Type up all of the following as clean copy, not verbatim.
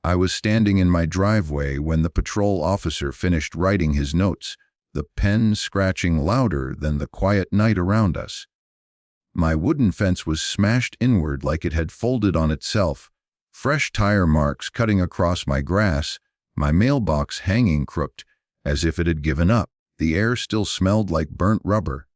I was standing in my driveway when the patrol officer finished writing his notes, the pen scratching louder than the quiet night around us. My wooden fence was smashed inward like it had folded on itself, fresh tire marks cutting across my grass, my mailbox hanging crooked, as if it had given up. The air still smelled like burnt rubber.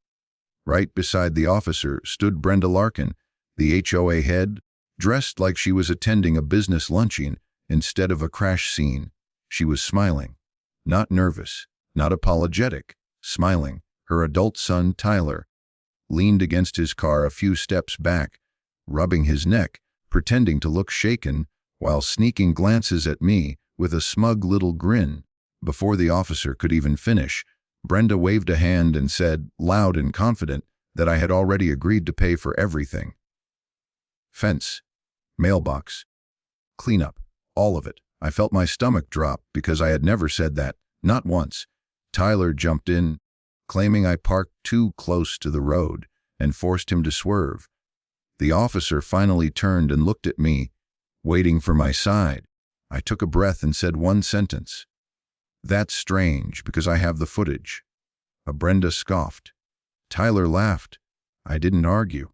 Right beside the officer stood Brenda Larkin, the HOA head, dressed like she was attending a business luncheon instead of a crash scene. She was smiling. Not nervous, not apologetic, smiling. Her adult son, Tyler, leaned against his car a few steps back, rubbing his neck, pretending to look shaken, while sneaking glances at me with a smug little grin. Before the officer could even finish, Brenda waved a hand and said, loud and confident, that I had already agreed to pay for everything. Fence, mailbox, cleanup, all of it. I felt my stomach drop because I had never said that, not once. Tyler jumped in, claiming I parked too close to the road, and forced him to swerve. The officer finally turned and looked at me, waiting for my side. I took a breath and said one sentence. That's strange, because I have the footage. Brenda scoffed. Tyler laughed. I didn't argue.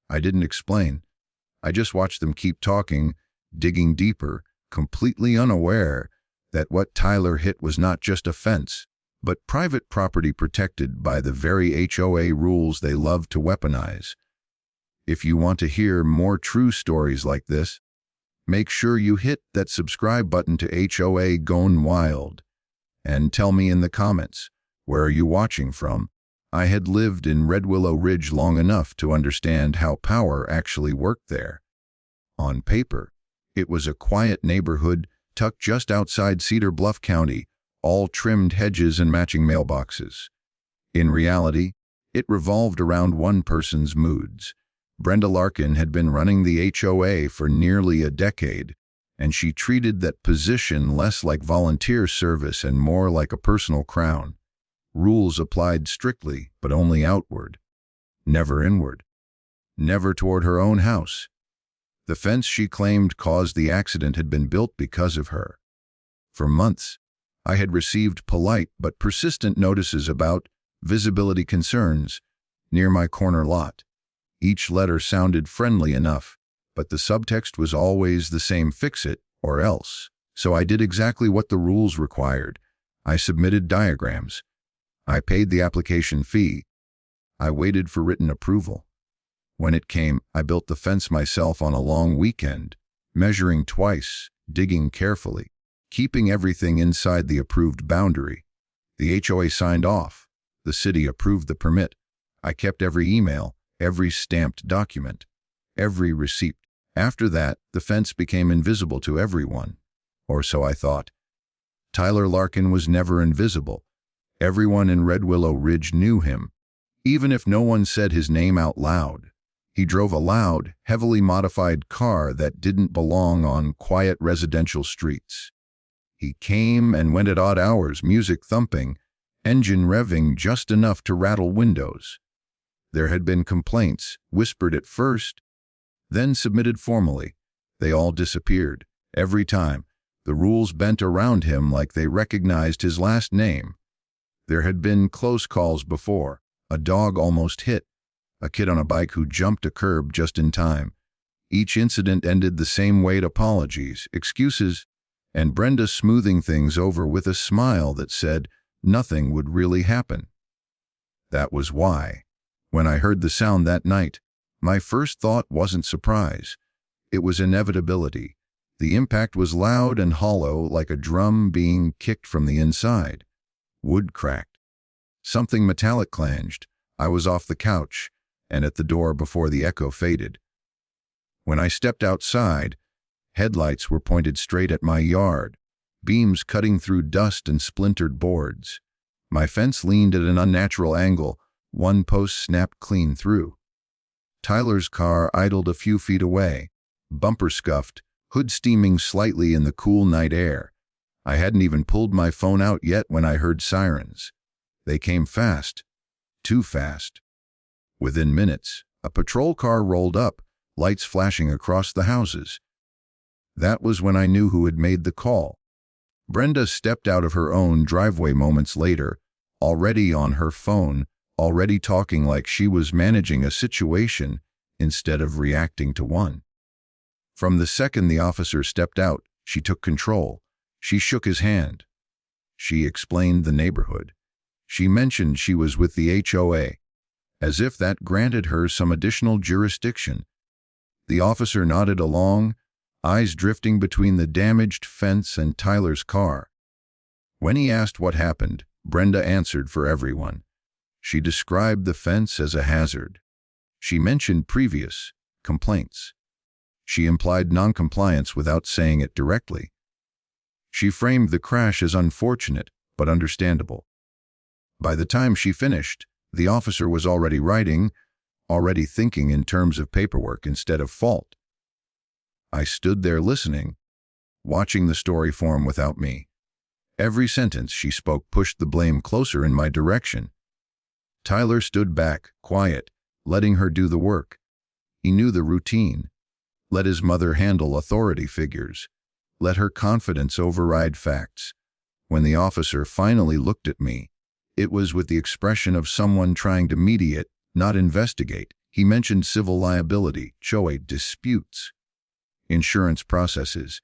I didn't explain. I just watched them keep talking, digging deeper, completely unaware that what Tyler hit was not just a fence, but private property protected by the very HOA rules they love to weaponize. If you want to hear more true stories like this, make sure you hit that subscribe button to HOA Gone Wild. And tell me in the comments, where are you watching from? I had lived in Red Willow Ridge long enough to understand how power actually worked there. On paper, it was a quiet neighborhood tucked just outside Cedar Bluff County, all trimmed hedges and matching mailboxes. In reality, it revolved around one person's moods. Brenda Larkin had been running the HOA for nearly a decade, and she treated that position less like volunteer service and more like a personal crown. Rules applied strictly, but only outward, never inward, never toward her own house. The fence she claimed caused the accident had been built because of her. For months, I had received polite but persistent notices about visibility concerns near my corner lot. Each letter sounded friendly enough, but the subtext was always the same: fix it or else. So I did exactly what the rules required. I submitted diagrams. I paid the application fee. I waited for written approval. When it came, I built the fence myself on a long weekend, measuring twice, digging carefully, keeping everything inside the approved boundary. The HOA signed off. The city approved the permit. I kept every email, every stamped document, every receipt. After that, the fence became invisible to everyone, or so I thought. Tyler Larkin was never invisible. Everyone in Red Willow Ridge knew him, even if no one said his name out loud. He drove a loud, heavily modified car that didn't belong on quiet residential streets. He came and went at odd hours, music thumping, engine revving just enough to rattle windows. There had been complaints, whispered at first, then submitted formally. They all disappeared. Every time, the rules bent around him like they recognized his last name. There had been close calls before. A dog almost hit. A kid on a bike who jumped a curb just in time. Each incident ended the same way: apologies, excuses, and Brenda smoothing things over with a smile that said nothing would really happen. That was why, when I heard the sound that night, my first thought wasn't surprise. It was inevitability. The impact was loud and hollow, like a drum being kicked from the inside. Wood cracked. Something metallic clanged. I was off the couch and at the door before the echo faded. When I stepped outside, headlights were pointed straight at my yard, beams cutting through dust and splintered boards. My fence leaned at an unnatural angle, one post snapped clean through. Tyler's car idled a few feet away, bumper scuffed, hood steaming slightly in the cool night air. I hadn't even pulled my phone out yet when I heard sirens. They came fast, too fast. Within minutes, a patrol car rolled up, lights flashing across the houses. That was when I knew who had made the call. Brenda stepped out of her own driveway moments later, already on her phone, already talking like she was managing a situation instead of reacting to one. From the second the officer stepped out, she took control. She shook his hand. She explained the neighborhood. She mentioned she was with the HOA, as if that granted her some additional jurisdiction. The officer nodded along, eyes drifting between the damaged fence and Tyler's car. When he asked what happened, Brenda answered for everyone. She described the fence as a hazard. She mentioned previous complaints. She implied noncompliance without saying it directly. She framed the crash as unfortunate, but understandable. By the time she finished, the officer was already writing, already thinking in terms of paperwork instead of fault. I stood there listening, watching the story form without me. Every sentence she spoke pushed the blame closer in my direction. Tyler stood back, quiet, letting her do the work. He knew the routine. Let his mother handle authority figures. Let her confidence override facts. When the officer finally looked at me, it was with the expression of someone trying to mediate, not investigate. He mentioned civil liability, HOA disputes, insurance processes.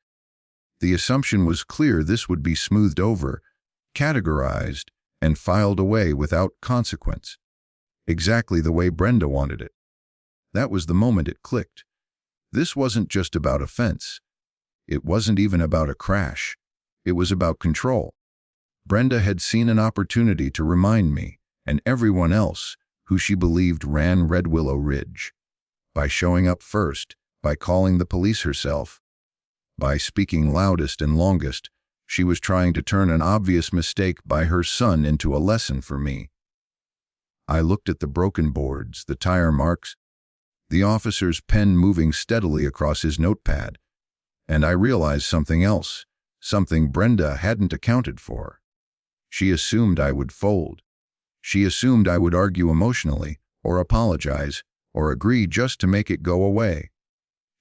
The assumption was clear this would be smoothed over, categorized, and filed away without consequence. Exactly the way Brenda wanted it. That was the moment it clicked. This wasn't just about a fence. It wasn't even about a crash. It was about control. Brenda had seen an opportunity to remind me, and everyone else, who she believed ran Red Willow Ridge. By showing up first, by calling the police herself, by speaking loudest and longest, she was trying to turn an obvious mistake by her son into a lesson for me. I looked at the broken boards, the tire marks, the officer's pen moving steadily across his notepad, and I realized something else, something Brenda hadn't accounted for. She assumed I would fold. She assumed I would argue emotionally, or apologize, or agree just to make it go away.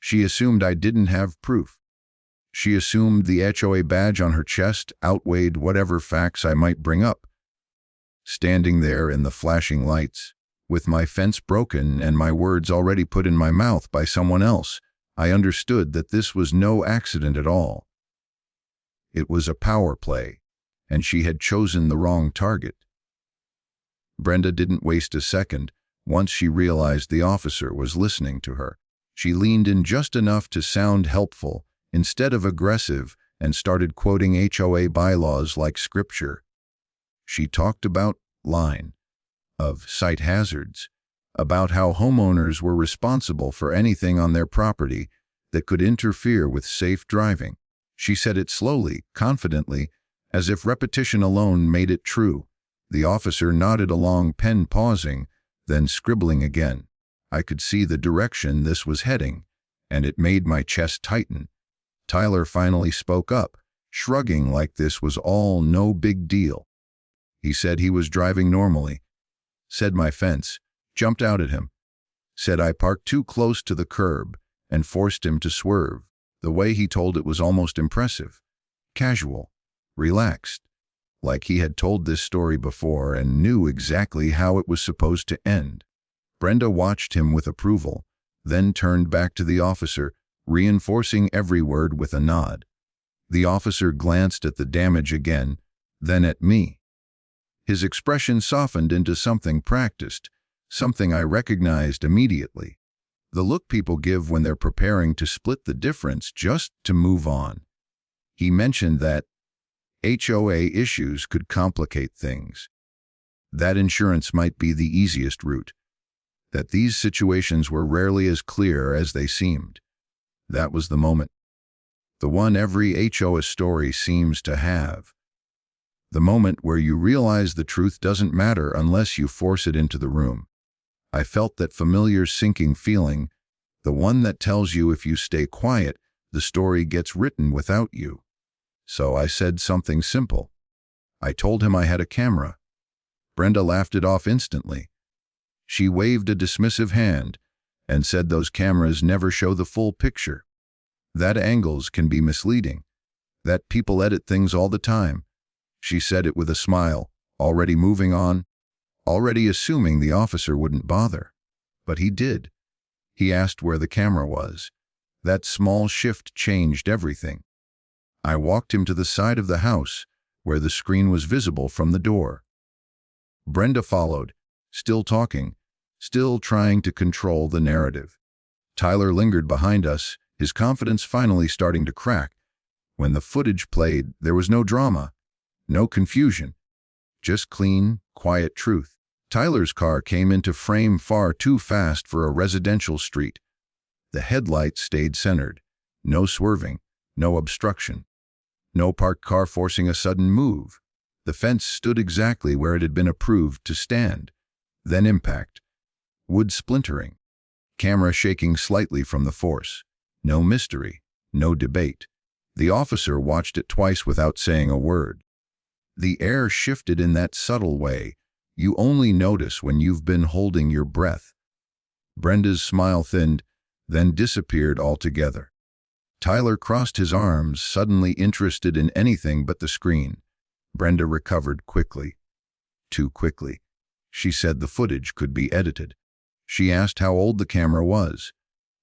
She assumed I didn't have proof. She assumed the HOA badge on her chest outweighed whatever facts I might bring up. Standing there in the flashing lights, with my fence broken and my words already put in my mouth by someone else, I understood that this was no accident at all. It was a power play, and she had chosen the wrong target. Brenda didn't waste a second. Once she realized the officer was listening to her, she leaned in just enough to sound helpful instead of aggressive and started quoting HOA bylaws like scripture. She talked about of site hazards, about how homeowners were responsible for anything on their property that could interfere with safe driving. She said it slowly, confidently, as if repetition alone made it true. The officer nodded along, pen pausing, then scribbling again. I could see the direction this was heading, and it made my chest tighten. Tyler finally spoke up, shrugging like this was all no big deal. He said he was driving normally, said my fence, jumped out at him, said I parked too close to the curb and forced him to swerve. The way he told it was almost impressive, casual, relaxed, like he had told this story before and knew exactly how it was supposed to end. Brenda watched him with approval, then turned back to the officer, reinforcing every word with a nod. The officer glanced at the damage again, then at me. His expression softened into something practiced, something I recognized immediately. The look people give when they're preparing to split the difference just to move on. He mentioned that HOA issues could complicate things, that insurance might be the easiest route, that these situations were rarely as clear as they seemed. That was the moment. The one every HOA story seems to have. The moment where you realize the truth doesn't matter unless you force it into the room. I felt that familiar sinking feeling, the one that tells you if you stay quiet, the story gets written without you. So I said something simple. I told him I had a camera. Brenda laughed it off instantly. She waved a dismissive hand and said those cameras never show the full picture. That angles can be misleading. That people edit things all the time. She said it with a smile, already moving on, already assuming the officer wouldn't bother. But he did. He asked where the camera was. That small shift changed everything. I walked him to the side of the house, where the screen was visible from the door. Brenda followed, still talking, still trying to control the narrative. Tyler lingered behind us, his confidence finally starting to crack. When the footage played, there was no drama, no confusion, just clean, quiet truth. Tyler's car came into frame far too fast for a residential street. The headlights stayed centered, no swerving, no obstruction, no parked car forcing a sudden move. The fence stood exactly where it had been approved to stand. Then impact. Wood splintering. Camera shaking slightly from the force. No mystery, no debate. The officer watched it twice without saying a word. The air shifted in that subtle way you only notice when you've been holding your breath. Brenda's smile thinned, then disappeared altogether. Tyler crossed his arms, suddenly interested in anything but the screen. Brenda recovered quickly. Too quickly. She said the footage could be edited. She asked how old the camera was.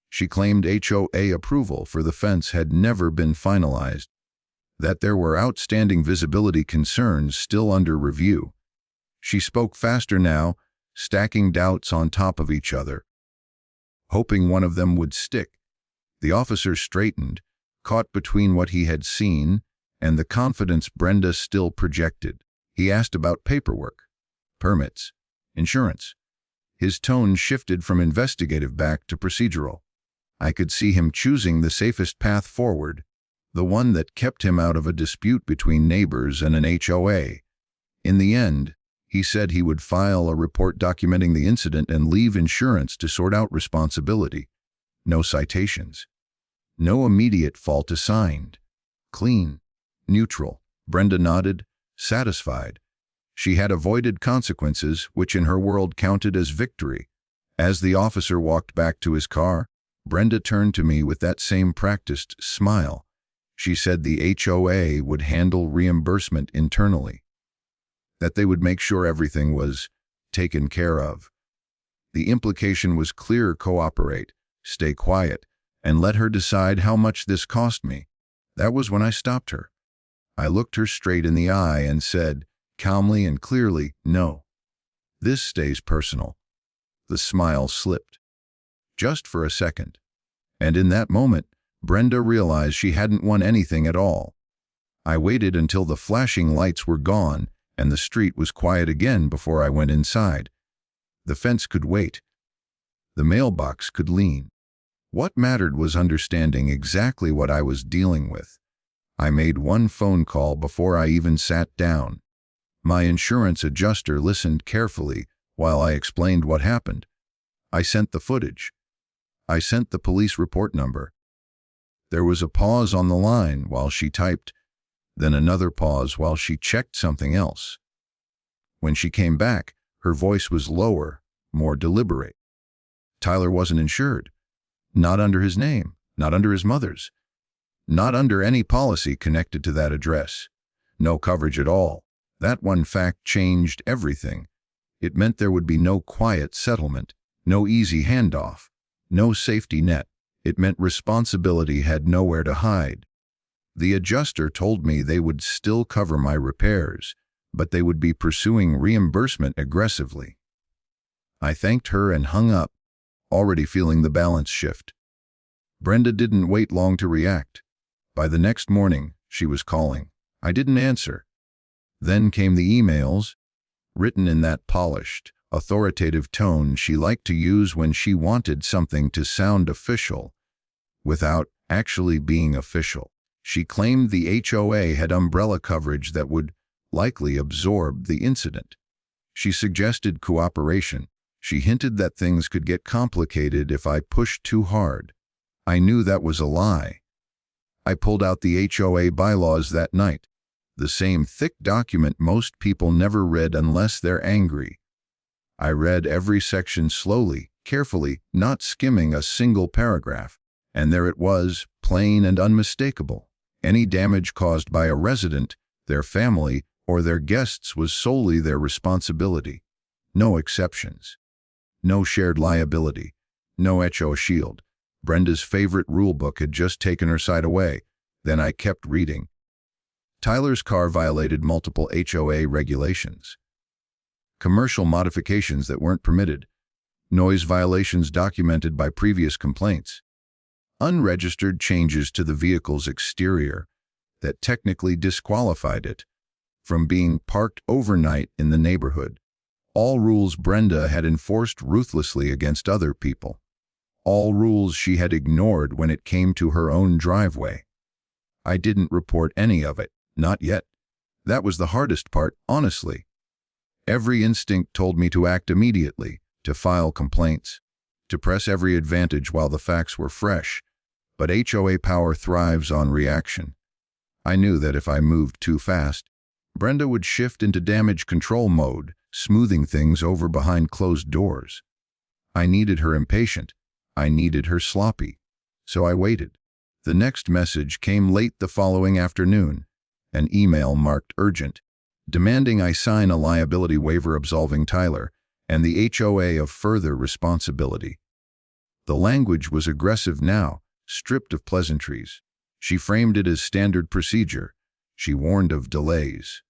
She claimed HOA approval for the fence had never been finalized, that there were outstanding visibility concerns still under review. She spoke faster now, stacking doubts on top of each other, hoping one of them would stick. The officer straightened, caught between what he had seen and the confidence Brenda still projected. He asked about paperwork, permits, insurance. His tone shifted from investigative back to procedural. I could see him choosing the safest path forward, the one that kept him out of a dispute between neighbors and an HOA. In the end, he said he would file a report documenting the incident and leave insurance to sort out responsibility. No citations. No immediate fault assigned. Clean. Neutral. Brenda nodded, satisfied. She had avoided consequences, which in her world counted as victory. As the officer walked back to his car, Brenda turned to me with that same practiced smile. She said the HOA would handle reimbursement internally, that they would make sure everything was taken care of. The implication was clear: cooperate, stay quiet, and let her decide how much this cost me. That was when I stopped her. I looked her straight in the eye and said, calmly and clearly, no. This stays personal. The smile slipped. Just for a second. And in that moment, Brenda realized she hadn't won anything at all. I waited until the flashing lights were gone and the street was quiet again before I went inside. The fence could wait. The mailbox could lean. What mattered was understanding exactly what I was dealing with. I made one phone call before I even sat down. My insurance adjuster listened carefully while I explained what happened. I sent the footage. I sent the police report number. There was a pause on the line while she typed, then another pause while she checked something else. When she came back, her voice was lower, more deliberate. Tyler wasn't insured. Not under his name, not under his mother's, not under any policy connected to that address. No coverage at all. That one fact changed everything. It meant there would be no quiet settlement, no easy handoff, no safety net. It meant responsibility had nowhere to hide. The adjuster told me they would still cover my repairs, but they would be pursuing reimbursement aggressively. I thanked her and hung up, already feeling the balance shift. Brenda didn't wait long to react. By the next morning, she was calling. I didn't answer. Then came the emails, written in that polished, authoritative tone she liked to use when she wanted something to sound official, without actually being official. She claimed the HOA had umbrella coverage that would likely absorb the incident. She suggested cooperation. She hinted that things could get complicated if I pushed too hard. I knew that was a lie. I pulled out the HOA bylaws that night, the same thick document most people never read unless they're angry. I read every section slowly, carefully, not skimming a single paragraph, and there it was, plain and unmistakable. Any damage caused by a resident, their family, or their guests was solely their responsibility. No exceptions. No shared liability. No HOA shield. Brenda's favorite rulebook had just taken her side away. Then I kept reading. Tyler's car violated multiple HOA regulations. Commercial modifications that weren't permitted. Noise violations documented by previous complaints. Unregistered changes to the vehicle's exterior that technically disqualified it from being parked overnight in the neighborhood. All rules Brenda had enforced ruthlessly against other people. All rules she had ignored when it came to her own driveway. I didn't report any of it, not yet. That was the hardest part, honestly. Every instinct told me to act immediately, to file complaints, to press every advantage while the facts were fresh. But HOA power thrives on reaction. I knew that if I moved too fast, Brenda would shift into damage control mode, smoothing things over behind closed doors. I needed her impatient. I needed her sloppy. So I waited. The next message came late the following afternoon, an email marked urgent, demanding I sign a liability waiver absolving Tyler and the HOA of further responsibility. The language was aggressive now, stripped of pleasantries. She framed it as standard procedure. She warned of delays.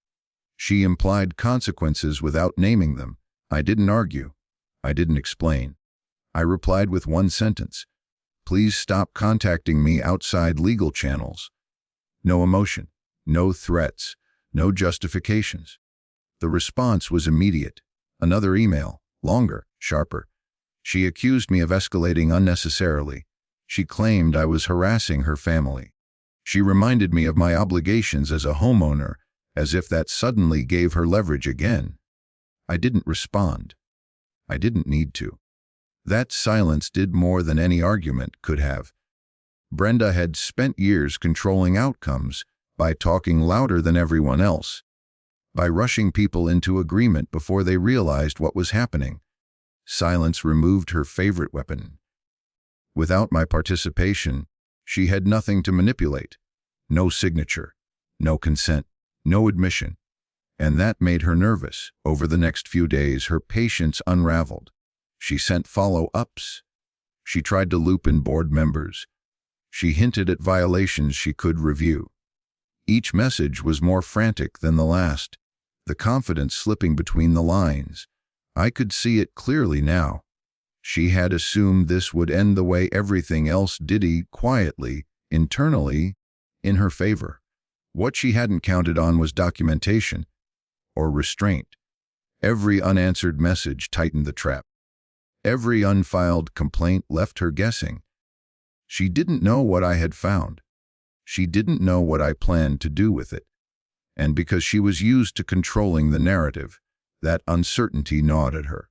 She implied consequences without naming them. I didn't argue. I didn't explain. I replied with one sentence. Please stop contacting me outside legal channels. No emotion, no threats, no justifications. The response was immediate. Another email, longer, sharper. She accused me of escalating unnecessarily. She claimed I was harassing her family. She reminded me of my obligations as a homeowner, as if that suddenly gave her leverage again. I didn't respond. I didn't need to. That silence did more than any argument could have. Brenda had spent years controlling outcomes by talking louder than everyone else, by rushing people into agreement before they realized what was happening. Silence removed her favorite weapon. Without my participation, she had nothing to manipulate. No signature, no consent, no admission. And that made her nervous. Over the next few days, her patience unraveled. She sent follow-ups. She tried to loop in board members. She hinted at violations she could review. Each message was more frantic than the last, the confidence slipping between the lines. I could see it clearly now. She had assumed this would end the way everything else did, quietly, internally, in her favor. What she hadn't counted on was documentation or restraint. Every unanswered message tightened the trap. Every unfiled complaint left her guessing. She didn't know what I had found. She didn't know what I planned to do with it. And because she was used to controlling the narrative, that uncertainty gnawed at her.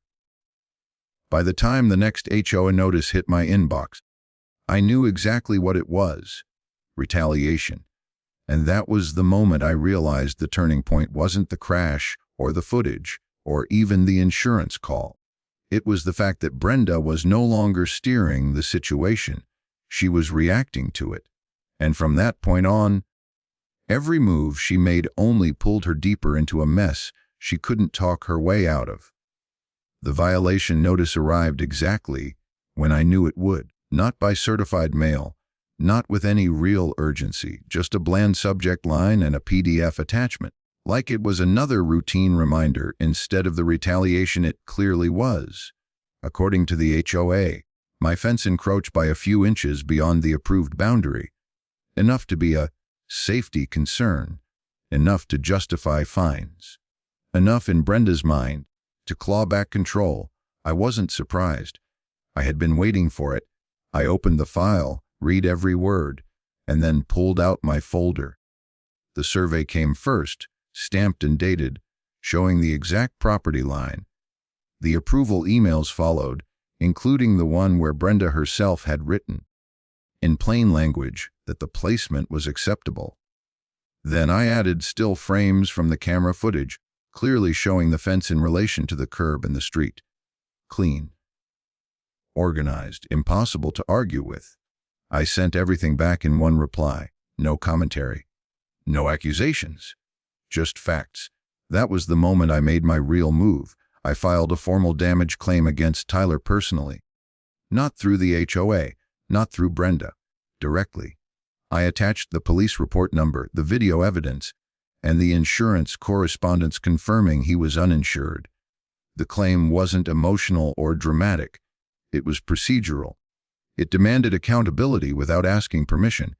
By the time the next HOA notice hit my inbox, I knew exactly what it was: retaliation. And that was the moment I realized the turning point wasn't the crash or the footage or even the insurance call. It was the fact that Brenda was no longer steering the situation. She was reacting to it. And from that point on, every move she made only pulled her deeper into a mess she couldn't talk her way out of. The violation notice arrived exactly when I knew it would, not by certified mail, not with any real urgency, just a bland subject line and a PDF attachment, like it was another routine reminder instead of the retaliation it clearly was. According to the HOA, my fence encroached by a few inches beyond the approved boundary, enough to be a safety concern, enough to justify fines, enough in Brenda's mind to claw back control. I wasn't surprised. I had been waiting for it. I opened the file, read every word, and then pulled out my folder. The survey came first, stamped and dated, showing the exact property line. The approval emails followed, including the one where Brenda herself had written, in plain language, that the placement was acceptable. Then I added still frames from the camera footage, clearly showing the fence in relation to the curb and the street. Clean. Organized, impossible to argue with. I sent everything back in one reply. No commentary. No accusations. Just facts. That was the moment I made my real move. I filed a formal damage claim against Tyler personally. Not through the HOA, not through Brenda. Directly. I attached the police report number, the video evidence, and the insurance correspondence confirming he was uninsured. The claim wasn't emotional or dramatic. It was procedural. It demanded accountability without asking permission.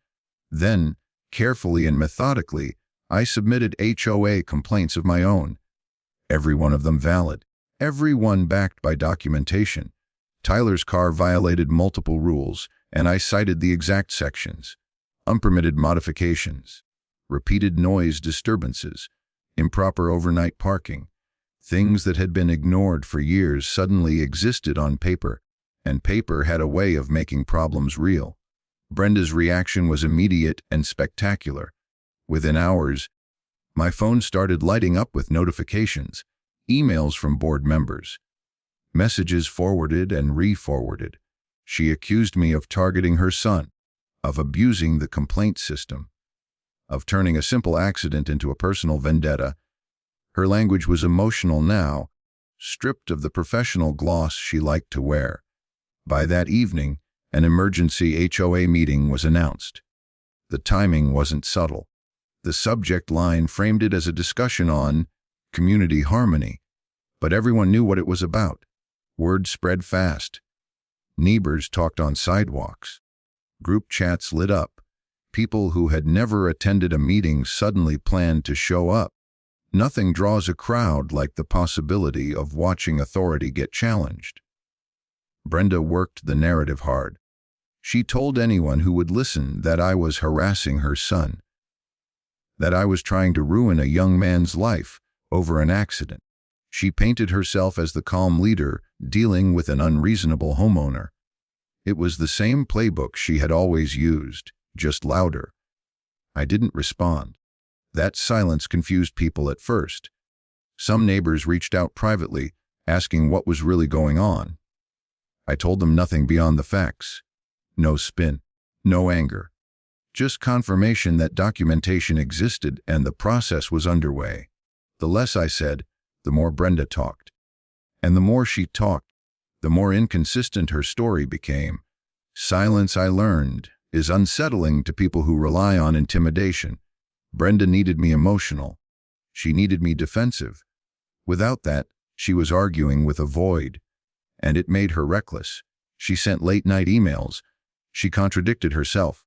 Then, carefully and methodically, I submitted HOA complaints of my own. Every one of them valid. Every one backed by documentation. Tyler's car violated multiple rules, and I cited the exact sections. Unpermitted modifications, repeated noise disturbances, improper overnight parking. Things that had been ignored for years suddenly existed on paper, and paper had a way of making problems real. Brenda's reaction was immediate and spectacular. Within hours, my phone started lighting up with notifications, emails from board members, messages forwarded and re-forwarded. She accused me of targeting her son, of abusing the complaint system, of turning a simple accident into a personal vendetta. Her language was emotional now, stripped of the professional gloss she liked to wear. By that evening, an emergency HOA meeting was announced. The timing wasn't subtle. The subject line framed it as a discussion on community harmony, but everyone knew what it was about. Word spread fast. Neighbors talked on sidewalks. Group chats lit up. People who had never attended a meeting suddenly planned to show up. Nothing draws a crowd like the possibility of watching authority get challenged. Brenda worked the narrative hard. She told anyone who would listen that I was harassing her son, that I was trying to ruin a young man's life over an accident. She painted herself as the calm leader dealing with an unreasonable homeowner. It was the same playbook she had always used, just louder. I didn't respond. That silence confused people at first. Some neighbors reached out privately, asking what was really going on. I told them nothing beyond the facts. No spin, no anger. Just confirmation that documentation existed and the process was underway. The less I said, the more Brenda talked. And the more she talked, the more inconsistent her story became. Silence, I learned, is unsettling to people who rely on intimidation. Brenda needed me emotional. She needed me defensive. Without that, she was arguing with a void. And it made her reckless. She sent late-night emails. She contradicted herself.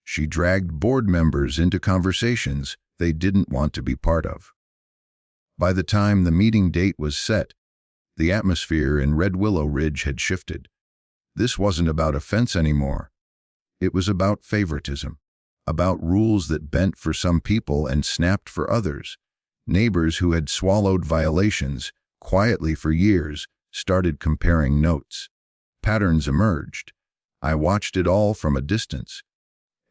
She dragged board members into conversations they didn't want to be part of. By the time the meeting date was set, the atmosphere in Red Willow Ridge had shifted. This wasn't about offense anymore. It was about favoritism, about rules that bent for some people and snapped for others. Neighbors who had swallowed violations quietly for years started comparing notes. Patterns emerged. I watched it all from a distance.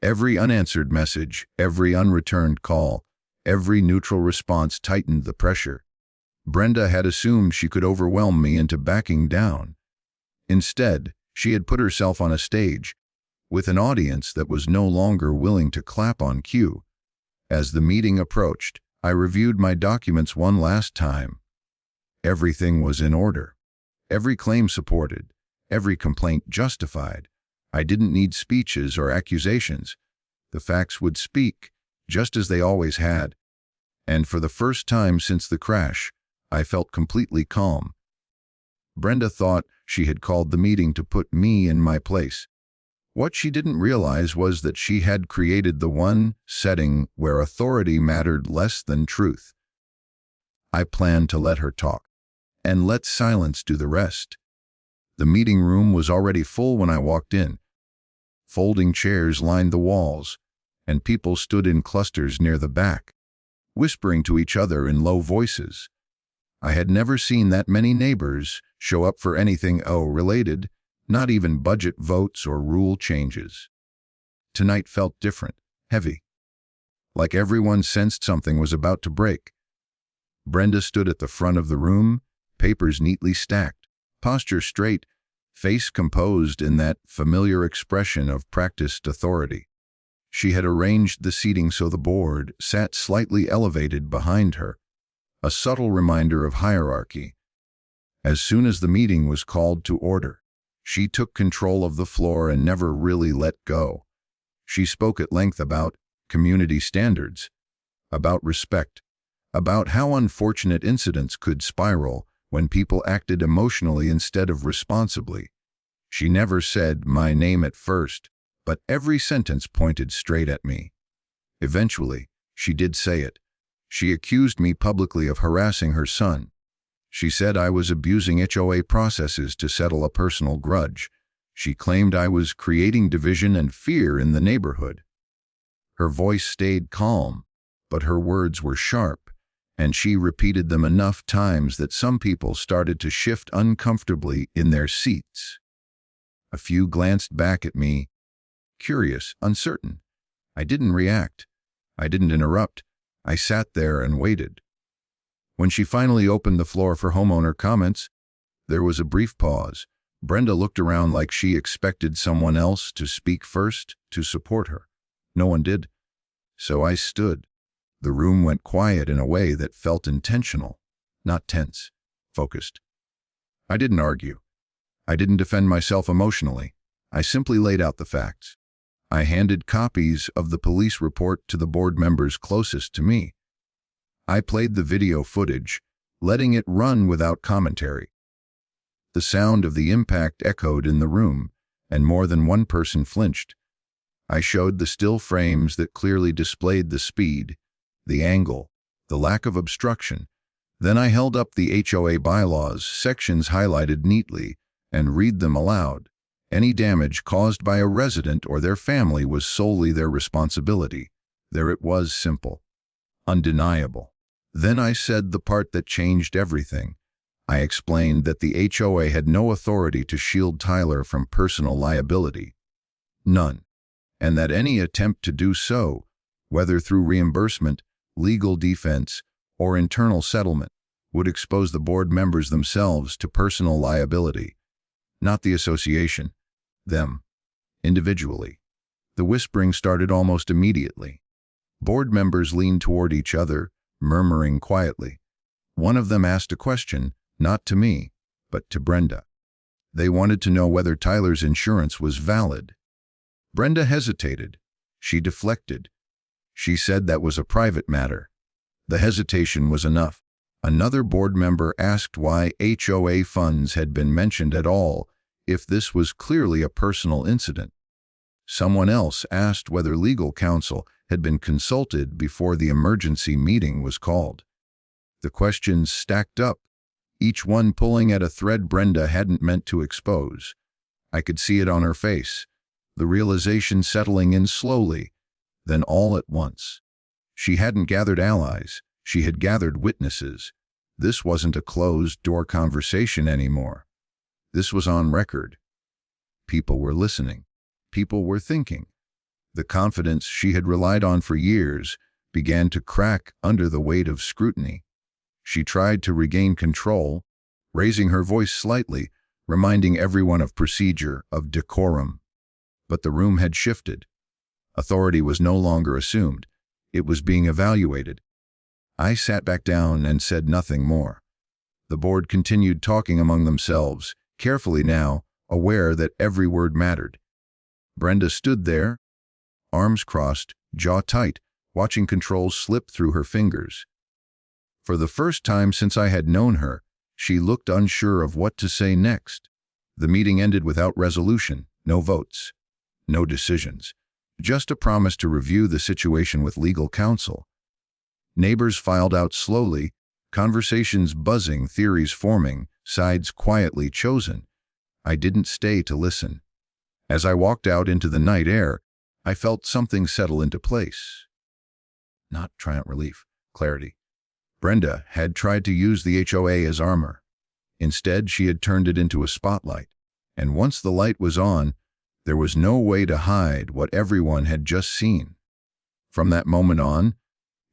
Every unanswered message, every unreturned call, every neutral response tightened the pressure. Brenda had assumed she could overwhelm me into backing down. Instead, she had put herself on a stage, with an audience that was no longer willing to clap on cue. As the meeting approached, I reviewed my documents one last time. Everything was in order. Every claim supported, every complaint justified. I didn't need speeches or accusations. The facts would speak, just as they always had. And for the first time since the crash, I felt completely calm. Brenda thought she had called the meeting to put me in my place. What she didn't realize was that she had created the one setting where authority mattered less than truth. I planned to let her talk, and let silence do the rest. The meeting room was already full when I walked in. Folding chairs lined the walls, and people stood in clusters near the back, whispering to each other in low voices. I had never seen that many neighbors show up for anything related, not even budget votes or rule changes. Tonight felt different, heavy. Like everyone sensed something was about to break. Brenda stood at the front of the room, papers neatly stacked, posture straight, face composed in that familiar expression of practiced authority. She had arranged the seating so the board sat slightly elevated behind her, a subtle reminder of hierarchy. As soon as the meeting was called to order, she took control of the floor and never really let go. She spoke at length about community standards, about respect, about how unfortunate incidents could spiral when people acted emotionally instead of responsibly. She never said my name at first, but every sentence pointed straight at me. Eventually, she did say it. She accused me publicly of harassing her son. She said I was abusing HOA processes to settle a personal grudge. She claimed I was creating division and fear in the neighborhood. Her voice stayed calm, but her words were sharp, and she repeated them enough times that some people started to shift uncomfortably in their seats. A few glanced back at me, curious, uncertain. I didn't react. I didn't interrupt. I sat there and waited. When she finally opened the floor for homeowner comments, there was a brief pause. Brenda looked around like she expected someone else to speak first to support her. No one did. So I stood. The room went quiet in a way that felt intentional, not tense, focused. I didn't argue. I didn't defend myself emotionally. I simply laid out the facts. I handed copies of the police report to the board members closest to me. I played the video footage, letting it run without commentary. The sound of the impact echoed in the room, and more than one person flinched. I showed the still frames that clearly displayed the speed, the angle, the lack of obstruction. Then I held up the HOA bylaws, sections highlighted neatly, and read them aloud. Any damage caused by a resident or their family was solely their responsibility. There it was, simple, undeniable. Then I said the part that changed everything. I explained that the HOA had no authority to shield Tyler from personal liability. None. And that any attempt to do so, whether through reimbursement, legal defense, or internal settlement, would expose the board members themselves to personal liability. Not the association. Them. Individually. The whispering started almost immediately. Board members leaned toward each other, murmuring quietly. One of them asked a question, not to me, but to Brenda. They wanted to know whether Tyler's insurance was valid. Brenda hesitated. She deflected. She said that was a private matter. The hesitation was enough. Another board member asked why HOA funds had been mentioned at all, if this was clearly a personal incident. Someone else asked whether legal counsel had been consulted before the emergency meeting was called. The questions stacked up, each one pulling at a thread Brenda hadn't meant to expose. I could see it on her face, the realization settling in slowly, then all at once. She hadn't gathered allies, she had gathered witnesses. This wasn't a closed-door conversation anymore. This was on record. People were listening. People were thinking. The confidence she had relied on for years began to crack under the weight of scrutiny. She tried to regain control, raising her voice slightly, reminding everyone of procedure, of decorum. But the room had shifted. Authority was no longer assumed. It was being evaluated. I sat back down and said nothing more. The board continued talking among themselves, carefully now, aware that every word mattered. Brenda stood there, arms crossed, jaw tight, watching controls slip through her fingers. For the first time since I had known her, she looked unsure of what to say next. The meeting ended without resolution, no votes, no decisions, just a promise to review the situation with legal counsel. Neighbors filed out slowly, conversations buzzing, theories forming, sides quietly chosen. I didn't stay to listen. As I walked out into the night air, I felt something settle into place. Not triumphant relief, clarity. Brenda had tried to use the HOA as armor. Instead, she had turned it into a spotlight. And once the light was on, there was no way to hide what everyone had just seen. From that moment on,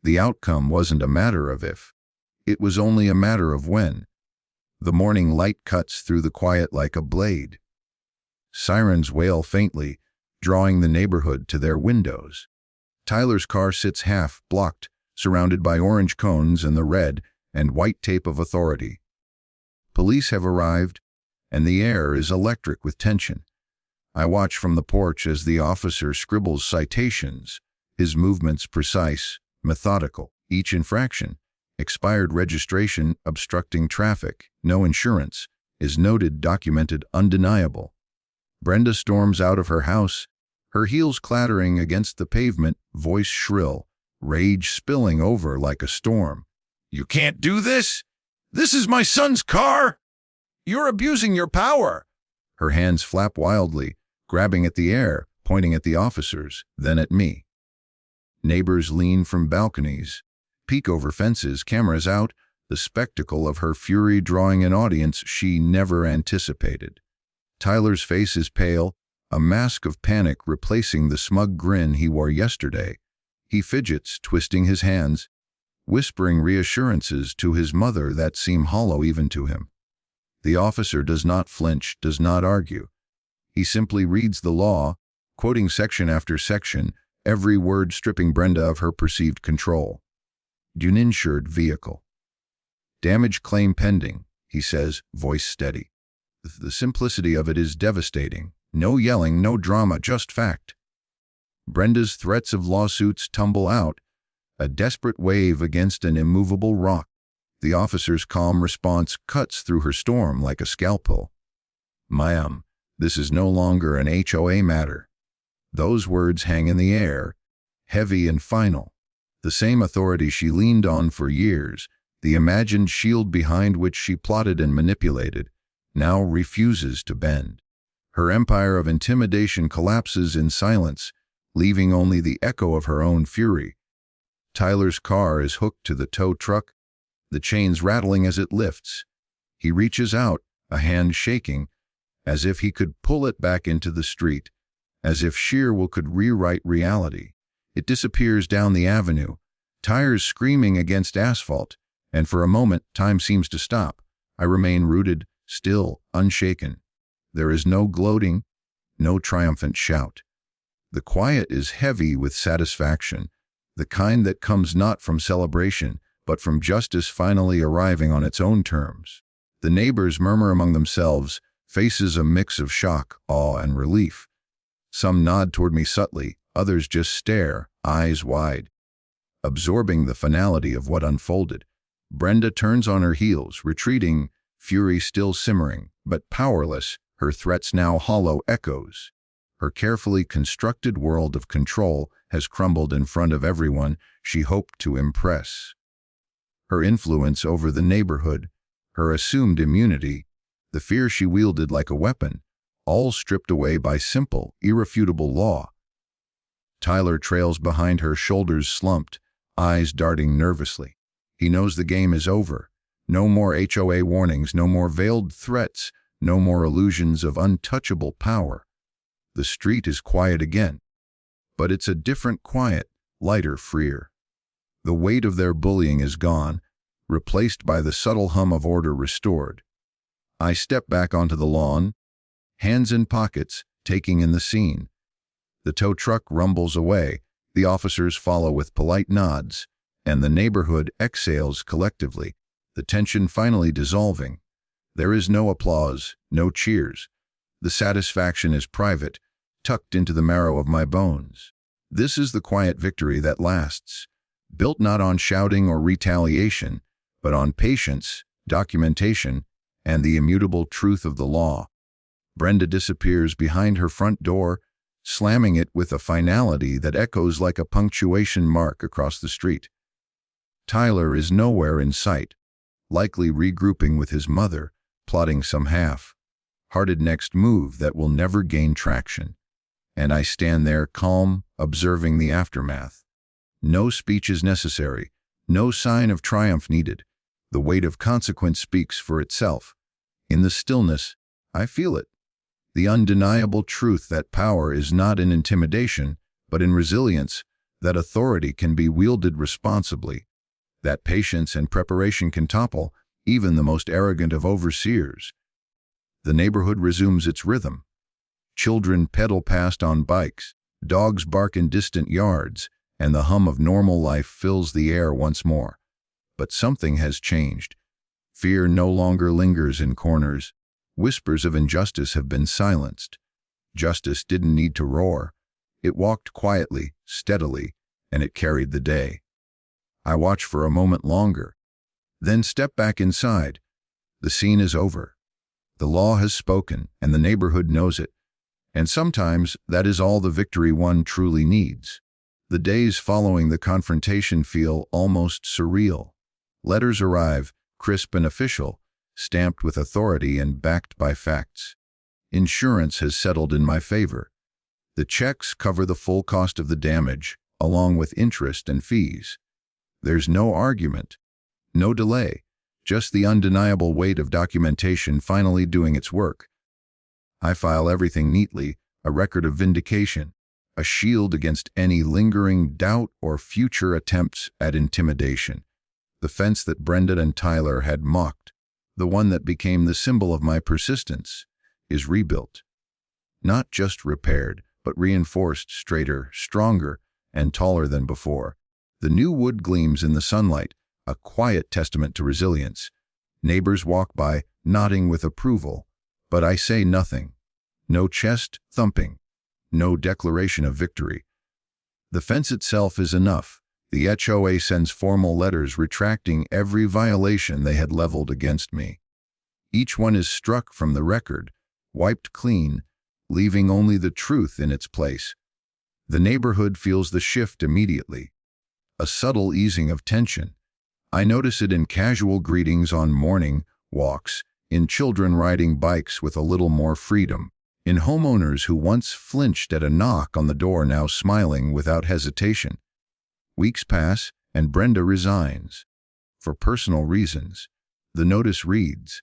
the outcome wasn't a matter of if. It was only a matter of when. The morning light cuts through the quiet like a blade. Sirens wail faintly, drawing the neighborhood to their windows. Tyler's car sits half-blocked, surrounded by orange cones and the red and white tape of authority. Police have arrived, and the air is electric with tension. I watch from the porch as the officer scribbles citations, his movements precise, methodical. Each infraction, expired registration, obstructing traffic, no insurance, is noted, documented, undeniable. Brenda storms out of her house, her heels clattering against the pavement, voice shrill, rage spilling over like a storm. "You can't do this! This is my son's car! You're abusing your power!" Her hands flap wildly, grabbing at the air, pointing at the officers, then at me. Neighbors lean from balconies, peek over fences, cameras out, the spectacle of her fury drawing an audience she never anticipated. Tyler's face is pale, a mask of panic replacing the smug grin he wore yesterday. He fidgets, twisting his hands, whispering reassurances to his mother that seem hollow even to him. The officer does not flinch, does not argue. He simply reads the law, quoting section after section, every word stripping Brenda of her perceived control. Uninsured vehicle. Damage claim pending, he says, voice steady. The simplicity of it is devastating. No yelling, no drama, just fact. Brenda's threats of lawsuits tumble out, a desperate wave against an immovable rock. The officer's calm response cuts through her storm like a scalpel. "Ma'am, this is no longer an HOA matter." Those words hang in the air, heavy and final. The same authority she leaned on for years, the imagined shield behind which she plotted and manipulated, now refuses to bend. Her empire of intimidation collapses in silence, leaving only the echo of her own fury. Tyler's car is hooked to the tow truck, the chains rattling as it lifts. He reaches out, a hand shaking, as if he could pull it back into the street, as if sheer will could rewrite reality. It disappears down the avenue, tires screaming against asphalt, and for a moment time seems to stop. I remain rooted, still, unshaken. There is no gloating, no triumphant shout. The quiet is heavy with satisfaction, the kind that comes not from celebration, but from justice finally arriving on its own terms. The neighbors murmur among themselves, faces a mix of shock, awe, and relief. Some nod toward me subtly, others just stare, eyes wide, absorbing the finality of what unfolded. Brenda turns on her heels, retreating, fury still simmering, but powerless, her threats now hollow echoes. Her carefully constructed world of control has crumbled in front of everyone she hoped to impress. Her influence over the neighborhood, her assumed immunity, the fear she wielded like a weapon, all stripped away by simple, irrefutable law. Tyler trails behind her, shoulders slumped, eyes darting nervously. He knows the game is over. No more HOA warnings, no more veiled threats, no more illusions of untouchable power. The street is quiet again, but it's a different quiet, lighter, freer. The weight of their bullying is gone, replaced by the subtle hum of order restored. I step back onto the lawn, hands in pockets, taking in the scene. The tow truck rumbles away, the officers follow with polite nods, and the neighborhood exhales collectively, the tension finally dissolving. There is no applause, no cheers. The satisfaction is private, tucked into the marrow of my bones. This is the quiet victory that lasts, built not on shouting or retaliation, but on patience, documentation, and the immutable truth of the law. Brenda disappears behind her front door, slamming it with a finality that echoes like a punctuation mark across the street. Tyler is nowhere in sight, likely regrouping with his mother, plotting some half-hearted next move that will never gain traction. And I stand there calm, observing the aftermath. No speech is necessary, no sign of triumph needed. The weight of consequence speaks for itself. In the stillness, I feel it. The undeniable truth that power is not in intimidation, but in resilience, that authority can be wielded responsibly, that patience and preparation can topple even the most arrogant of overseers. The neighborhood resumes its rhythm. Children pedal past on bikes, dogs bark in distant yards, and the hum of normal life fills the air once more. But something has changed. Fear no longer lingers in corners. Whispers of injustice have been silenced. Justice didn't need to roar. It walked quietly, steadily, and it carried the day. I watch for a moment longer, then step back inside. The scene is over. The law has spoken, and the neighborhood knows it. And sometimes that is all the victory one truly needs. The days following the confrontation feel almost surreal. Letters arrive, crisp and official, stamped with authority and backed by facts. Insurance has settled in my favor. The checks cover the full cost of the damage, along with interest and fees. There's no argument, no delay, just the undeniable weight of documentation finally doing its work. I file everything neatly, a record of vindication, a shield against any lingering doubt or future attempts at intimidation. The fence that Brenda and Tyler had mocked, the one that became the symbol of my persistence, is rebuilt. Not just repaired, but reinforced, straighter, stronger, and taller than before. The new wood gleams in the sunlight, a quiet testament to resilience. Neighbors walk by, nodding with approval, but I say nothing. No chest thumping, no declaration of victory. The fence itself is enough. The HOA sends formal letters retracting every violation they had leveled against me. Each one is struck from the record, wiped clean, leaving only the truth in its place. The neighborhood feels the shift immediately. A subtle easing of tension. I notice it in casual greetings on morning walks, in children riding bikes with a little more freedom, in homeowners who once flinched at a knock on the door now smiling without hesitation. Weeks pass, and Brenda resigns. For personal reasons. The notice reads,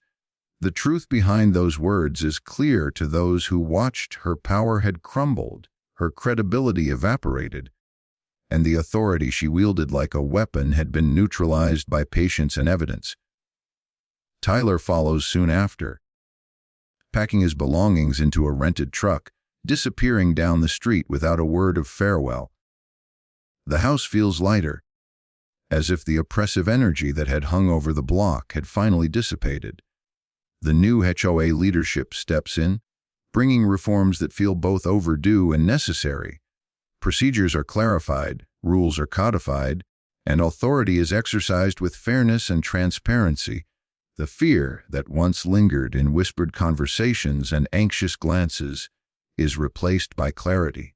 "The truth behind those words is clear to those who watched. Her power had crumbled, her credibility evaporated, and the authority she wielded like a weapon had been neutralized by patience and evidence." Tyler follows soon after, packing his belongings into a rented truck, disappearing down the street without a word of farewell. The house feels lighter, as if the oppressive energy that had hung over the block had finally dissipated. The new HOA leadership steps in, bringing reforms that feel both overdue and necessary. Procedures are clarified, rules are codified, and authority is exercised with fairness and transparency. The fear that once lingered in whispered conversations and anxious glances is replaced by clarity.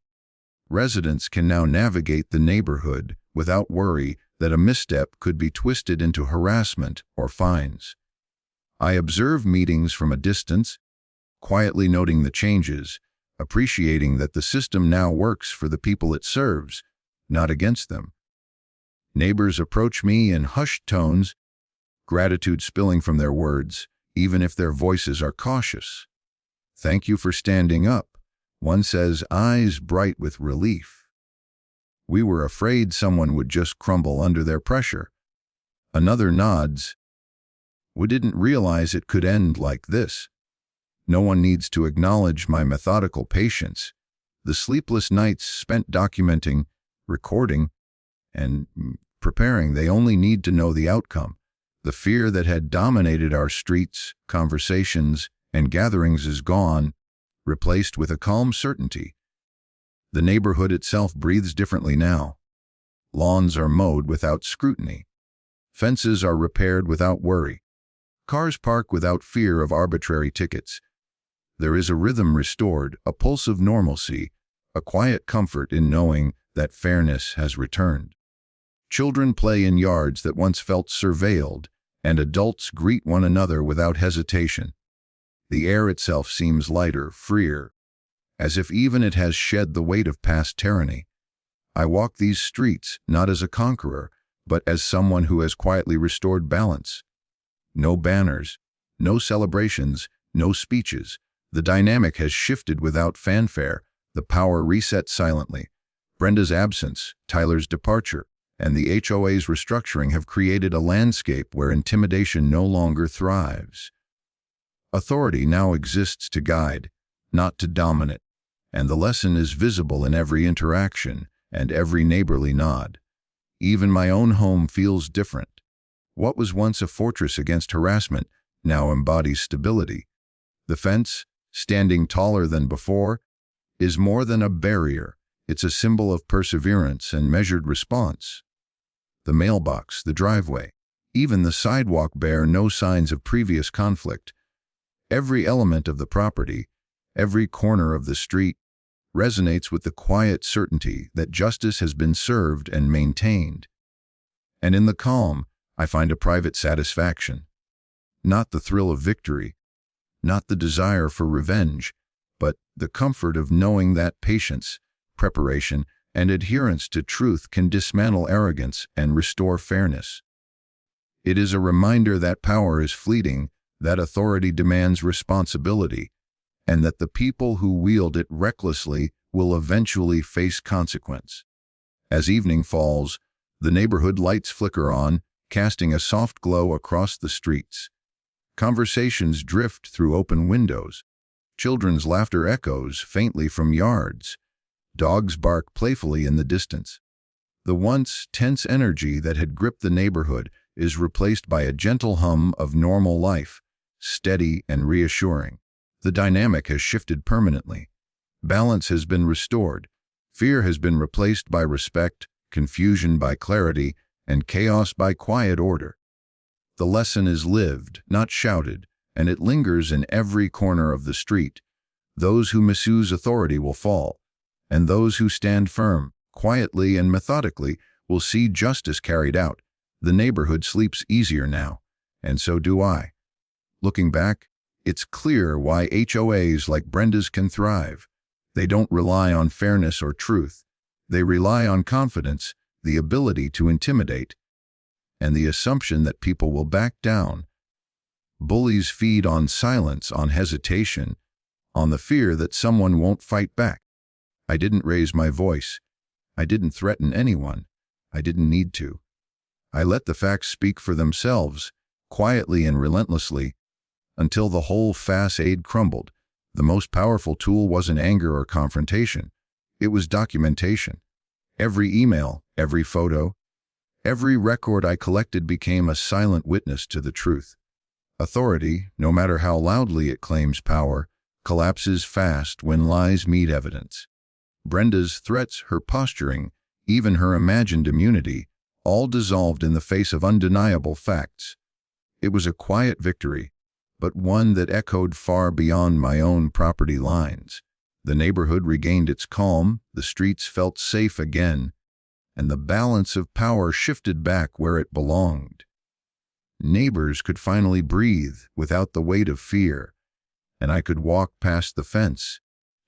Residents can now navigate the neighborhood without worry that a misstep could be twisted into harassment or fines. I observe meetings from a distance, quietly noting the changes, appreciating that the system now works for the people it serves, not against them. Neighbors approach me in hushed tones, gratitude spilling from their words, even if their voices are cautious. "Thank you for standing up," one says, eyes bright with relief. "We were afraid someone would just crumble under their pressure." Another nods, "We didn't realize it could end like this." No one needs to acknowledge my methodical patience. The sleepless nights spent documenting, recording, and preparing, they only need to know the outcome. The fear that had dominated our streets, conversations, and gatherings is gone, replaced with a calm certainty. The neighborhood itself breathes differently now. Lawns are mowed without scrutiny. Fences are repaired without worry. Cars park without fear of arbitrary tickets. There is a rhythm restored, a pulse of normalcy, a quiet comfort in knowing that fairness has returned. Children play in yards that once felt surveilled, and adults greet one another without hesitation. The air itself seems lighter, freer, as if even it has shed the weight of past tyranny. I walk these streets not as a conqueror, but as someone who has quietly restored balance. No banners, no celebrations, no speeches. The dynamic has shifted without fanfare, the power reset silently. Brenda's absence, Tyler's departure, and the HOA's restructuring have created a landscape where intimidation no longer thrives. Authority now exists to guide, not to dominate. and the lesson is visible in every interaction and every neighborly nod. Even my own home feels different. What was once a fortress against harassment now embodies stability. The fence, standing taller than before, is more than a barrier. It's a symbol of perseverance and measured response. The mailbox, the driveway, even the sidewalk bear no signs of previous conflict. Every element of the property, every corner of the street, resonates with the quiet certainty that justice has been served and maintained. And in the calm, I find a private satisfaction. Not the thrill of victory, not the desire for revenge, but the comfort of knowing that patience, preparation, and adherence to truth can dismantle arrogance and restore fairness. It is a reminder that power is fleeting, that authority demands responsibility, and that the people who wield it recklessly will eventually face consequence. As evening falls, the neighborhood lights flicker on, casting a soft glow across the streets. Conversations drift through open windows. Children's laughter echoes faintly from yards. Dogs bark playfully in the distance. The once tense energy that had gripped the neighborhood is replaced by a gentle hum of normal life, steady and reassuring. The dynamic has shifted permanently. Balance has been restored. Fear has been replaced by respect, confusion by clarity, and chaos by quiet order. The lesson is lived, not shouted, and it lingers in every corner of the street. Those who misuse authority will fall, and those who stand firm, quietly and methodically, will see justice carried out. The neighborhood sleeps easier now, and so do I. Looking back, it's clear why HOAs like Brenda's can thrive. They don't rely on fairness or truth. They rely on confidence, the ability to intimidate, and the assumption that people will back down. Bullies feed on silence, on hesitation, on the fear that someone won't fight back. I didn't raise my voice. I didn't threaten anyone. I didn't need to. I let the facts speak for themselves, quietly and relentlessly, until the whole facade crumbled. The most powerful tool wasn't anger or confrontation. It was documentation. Every email, every photo, every record I collected became a silent witness to the truth. Authority, no matter how loudly it claims power, collapses fast when lies meet evidence. Brenda's threats, her posturing, even her imagined immunity, all dissolved in the face of undeniable facts. It was a quiet victory, but one that echoed far beyond my own property lines. The neighborhood regained its calm, the streets felt safe again, and the balance of power shifted back where it belonged. Neighbors could finally breathe without the weight of fear, and I could walk past the fence,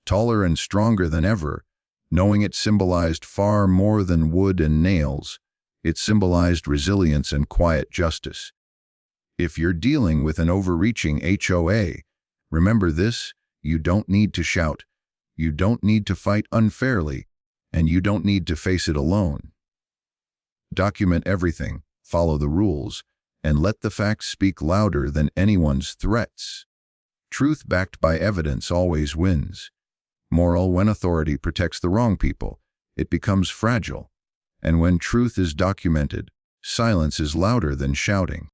taller and stronger than ever, knowing it symbolized far more than wood and nails. It symbolized resilience and quiet justice. If you're dealing with an overreaching HOA, remember this: you don't need to shout, you don't need to fight unfairly, and you don't need to face it alone. Document everything, follow the rules, and let the facts speak louder than anyone's threats. Truth backed by evidence always wins. Moral: when authority protects the wrong people, it becomes fragile. And when truth is documented, silence is louder than shouting.